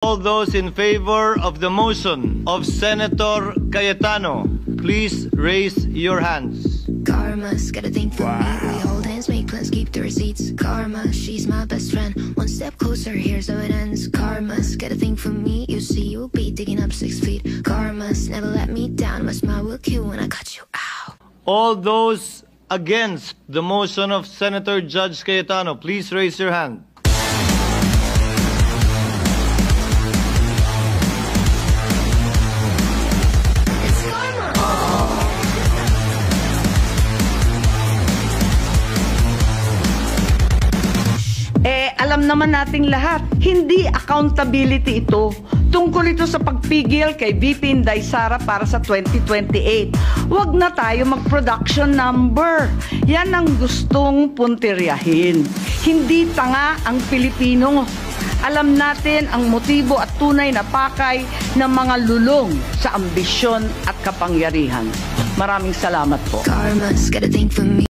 All those in favor of the motion of Senator Cayetano, please raise your hands. Karma's got a thing for me. We hold hands, make plans, keep the receipts. Karma, she's my best friend. One step closer, here's how it ends. Karma's got a thing for me. You see, you'll be digging up 6 feet. Karma's never let me down. My smile will kill when I cut you out. All those against the motion of Senator Judge Cayetano, please raise your hand. It's karma. Alam naman nating lahat, hindi accountability ito. Tungkol ito sa pagpigil kay VP Inday Sara para sa 2028. Huwag na tayo mag-production number. Yan ang gustong puntiryahin. Hindi tanga ang Pilipino. Alam natin ang motibo at tunay na pakay ng mga lulong sa ambisyon at kapangyarihan. Maraming salamat po. Karma's got a thing for me.